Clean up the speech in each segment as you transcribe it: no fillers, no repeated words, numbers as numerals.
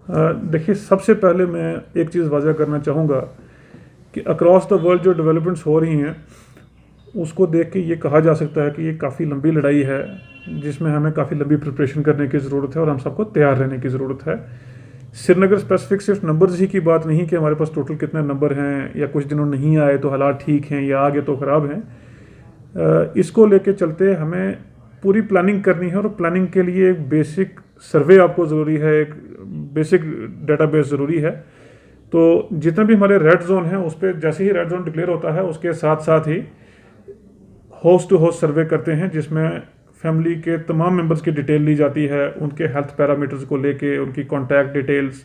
देखिए, सबसे पहले मैं एक चीज़ वाज़ह करना चाहूँगा कि अक्रॉस द वर्ल्ड जो डेवलपमेंट्स हो रही हैं उसको देख के ये कहा जा सकता है कि ये काफ़ी लंबी लड़ाई है जिसमें हमें काफ़ी लंबी प्रिपरेशन करने की ज़रूरत है और हम सबको तैयार रहने की ज़रूरत है। श्रीनगर स्पेसिफिक सिर्फ नंबर्स ही की बात नहीं कि हमारे पास टोटल कितने नंबर हैं या कुछ दिनों नहीं आए तो हालात ठीक हैं या आगे तो ख़राब हैं। इसको लेके चलते हमें पूरी प्लानिंग करनी है और प्लानिंग के लिए एक बेसिक सर्वे आपको ज़रूरी है, एक बेसिक डेटाबेस ज़रूरी है। तो जितने भी हमारे रेड जोन हैं उस पर जैसे ही रेड जोन डिक्लेयर होता है उसके साथ साथ ही होस्ट टू होस्ट सर्वे करते हैं जिसमें फैमिली के तमाम मेंबर्स की डिटेल ली जाती है, उनके हेल्थ पैरामीटर्स को लेके, उनकी कॉन्टैक्ट डिटेल्स,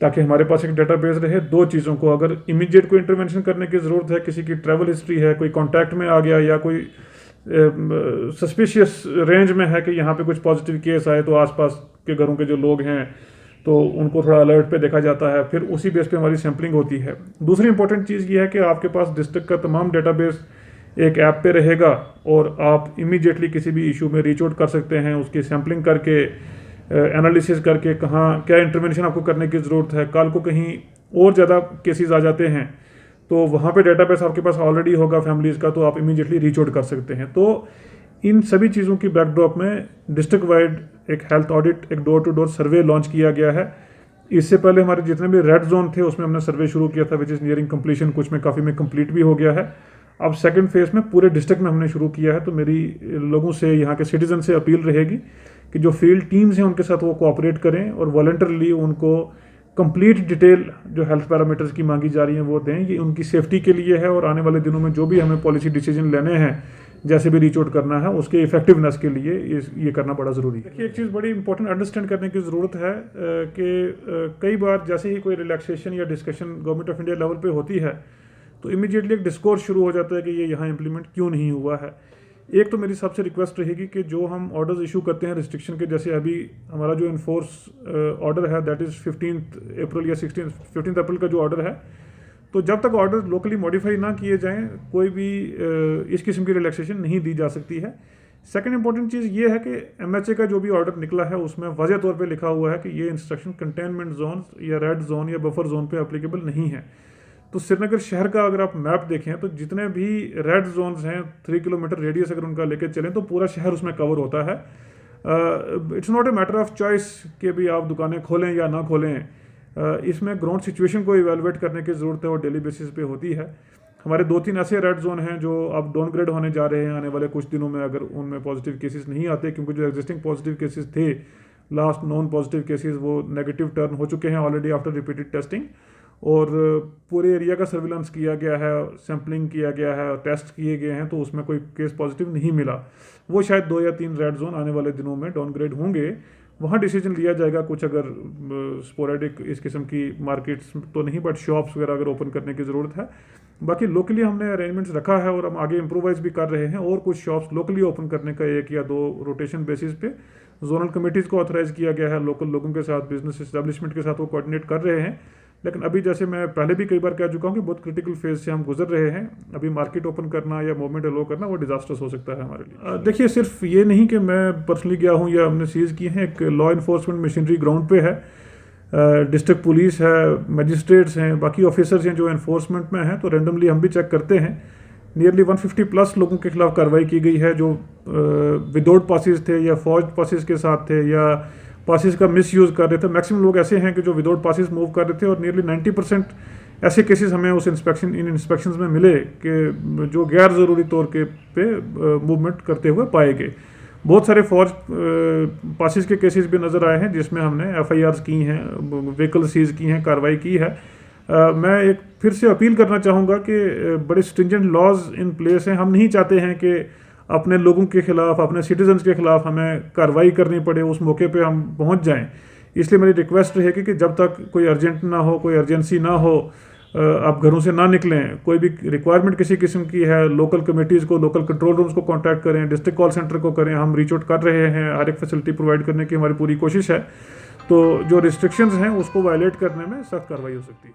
ताकि हमारे पास एक डेटाबेस रहे। दो चीज़ों को, अगर इमीडिएट कोई इंटरवेंशन करने की ज़रूरत है, किसी की ट्रैवल हिस्ट्री है, कोई कॉन्टैक्ट में आ गया या कोई सस्पिशियस रेंज में है कि यहाँ पे कुछ पॉजिटिव केस आए तो आसपास के घरों के जो लोग हैं तो उनको थोड़ा अलर्ट पे देखा जाता है, फिर उसी बेस पे हमारी सैम्पलिंग होती है। दूसरी इंपॉर्टेंट चीज़ ये है कि आपके पास डिस्ट्रिक्ट का तमाम डेटाबेस एक ऐप पे रहेगा और आप इमीडिएटली किसी भी इशू में रीच आउट कर सकते हैं, उसकी सैम्पलिंग करके एनालिसिस करके कहाँ क्या इंटरवेंशन आपको करने की ज़रूरत है। कल को कहीं और ज़्यादा केसेस आ जाते हैं तो वहाँ पे डेटाबेस आपके पास ऑलरेडी होगा फैमिलीज़ का, तो आप इमीडिएटली रीच आउट कर सकते हैं। तो इन सभी चीज़ों की बैकड्रॉप में डिस्ट्रिक्ट वाइड एक हेल्थ ऑडिट, एक door to door survey launch किया गया है। इससे पहले हमारे जितने भी रेड जोन थे उसमें हमने सर्वे शुरू किया था विच इज़ नियरिंग कंप्लीशन, कुछ में काफ़ी में कंप्लीट भी हो गया है। अब सेकंड फेज में पूरे डिस्ट्रिक्ट में हमने शुरू किया है। तो मेरी लोगों से, यहाँ के सिटीजन से अपील रहेगी कि जो फील्ड टीम्स हैं उनके साथ वो कोऑपरेट करें और वॉलंटरली उनको कंप्लीट डिटेल जो हेल्थ पैरामीटर्स की मांगी जा रही हैं वो दें। ये उनकी सेफ्टी के लिए है और आने वाले दिनों में जो भी हमें पॉलिसी डिसीजन लेने हैं, जैसे भी रीच आउट करना है, उसके इफेक्टिवनेस के लिए ये करना बड़ा ज़रूरी है। देखिए, एक चीज़ बड़ी इंपॉर्टेंट अंडरस्टैंड करने की ज़रूरत है कि कई बार जैसे ही कोई रिलैक्सेशन या discussion government of India level पे होती है तो इमीडिएटली एक डिस्कोर्स शुरू हो जाता है कि ये यहाँ इंप्लीमेंट क्यों नहीं हुआ है। एक तो मेरी सबसे रिक्वेस्ट रहेगी कि जो हम ऑर्डर्स इशू करते हैं रिस्ट्रिक्शन के, जैसे अभी हमारा जो इन्फोर्स ऑर्डर है दैट इज़ 15 अप्रैल या 15 अप्रैल का जो ऑर्डर है, तो जब तक ऑर्डर लोकली मॉडिफाई ना किए जाएं कोई भी इस किस्म की रिलैक्सेशन नहीं दी जा सकती है। सेकंड इंपॉर्टेंट चीज़ ये है कि MHA का जो भी ऑर्डर निकला है उसमें वाज़ेह तौर पे लिखा हुआ है कि ये इंस्ट्रक्शन कंटेनमेंट जोन या रेड जोन या बफर जोन पे एप्लीकेबल नहीं है। तो श्रीनगर शहर का अगर आप मैप देखें तो जितने भी रेड जोन्स हैं 3 किलोमीटर रेडियस अगर उनका लेके चलें तो पूरा शहर उसमें कवर होता है। It's not a matter of choice कि भी आप दुकानें खोलें या ना खोलें। इसमें ग्राउंड सिचुएशन को इवेलुएट करने की ज़रूरत है और डेली बेसिस पे होती है। हमारे 2-3 ऐसे रेड जोन हैं जो अब डाउनग्रेड होने जा रहे हैं आने वाले कुछ दिनों में, अगर उनमें पॉजिटिव केसेस नहीं आते, क्योंकि जो एग्जिस्टिंग पॉजिटिव केसेस थे, लास्ट नॉन पॉजिटिव केसेस, वो नेगेटिव टर्न हो चुके हैं ऑलरेडी आफ्टर रिपीटेड टेस्टिंग और पूरे एरिया का सर्विलांस किया गया है, सैम्पलिंग किया गया है, टेस्ट किए गए हैं, तो उसमें कोई केस पॉजिटिव नहीं मिला। वो शायद 2 या 3 रेड जोन आने वाले दिनों में डाउनग्रेड होंगे, वहाँ डिसीजन लिया जाएगा। कुछ अगर स्पोरेडिक इस किस्म की मार्केट्स तो नहीं बट शॉप्स वगैरह अगर ओपन करने की ज़रूरत है। बाकी लोकली हमने अरेंजमेंट्स रखा है और हम आगे इम्प्रोवाइज भी कर रहे हैं और कुछ शॉप्स लोकली ओपन करने का 1 या 2 रोटेशन बेसिस पे जोनल कमेटीज़ को ऑथराइज़ किया गया है। लोकल लोगों के साथ, बिजनेस इस्टेब्लिशमेंट के साथ वो कोऑर्डिनेट कर रहे हैं। लेकिन अभी जैसे मैं पहले भी कई बार कह चुका हूँ कि बहुत क्रिटिकल फेज से हम गुजर रहे हैं। अभी मार्केट ओपन करना या मूवमेंट अलो करना वो डिजास्टर्स हो सकता है हमारे लिए। देखिए, सिर्फ ये नहीं कि मैं पर्सनली गया हूँ या हमने सीज़ किए हैं, एक लॉ इन्फोर्समेंट मशीनरी ग्राउंड पे है, डिस्ट्रिक्ट पुलिस है, मजिस्ट्रेट्स हैं, बाकी ऑफिसर्स हैं जो इन्फोर्समेंट में हैं। तो रेंडमली हम भी चेक करते हैं। नियरली 150+ लोगों के खिलाफ कार्रवाई की गई है जो विदाउट पासिस थे या फॉर्ज पासिस के साथ थे या पासिस का मिसयूज़ कर रहे थे। मैक्सिमम लोग ऐसे हैं कि जो विदाउट पासिस मूव कर रहे थे और नियरली 90% ऐसे केसेस हमें उस इन इंस्पेक्शंस में मिले कि जो गैर ज़रूरी तौर पे मूवमेंट करते हुए पाए गए। बहुत सारे फॉर्ज पासिस के केसेस भी नज़र आए हैं जिसमें हमने FIRs की हैं, व्हीकल सीज की हैं, कार्रवाई की है। मैं एक फिर से अपील करना चाहूँगा कि बड़े स्ट्रिंजेंट लॉज इन प्लेस हैं। हम नहीं चाहते हैं कि अपने लोगों के खिलाफ, अपने सिटीजन्स के खिलाफ हमें कार्रवाई करनी पड़े, उस मौके पे हम पहुंच जाएं। इसलिए मेरी रिक्वेस्ट रहेगी कि जब तक कोई अर्जेंट ना हो, कोई अर्जेंसी ना हो, आप घरों से ना निकलें। कोई भी रिक्वायरमेंट किसी किस्म की है, लोकल कमेटीज़ को, लोकल कंट्रोल रूम्स को कांटेक्ट करें, डिस्ट्रिक्ट कॉल सेंटर को करें। हम रीच आउट कर रहे हैं, हर एक फैसिलिटी प्रोवाइड करने की हमारी पूरी कोशिश है। तो जो रिस्ट्रिक्शंस हैं उसको वायलेट करने में सख्त कार्रवाई हो सकती है।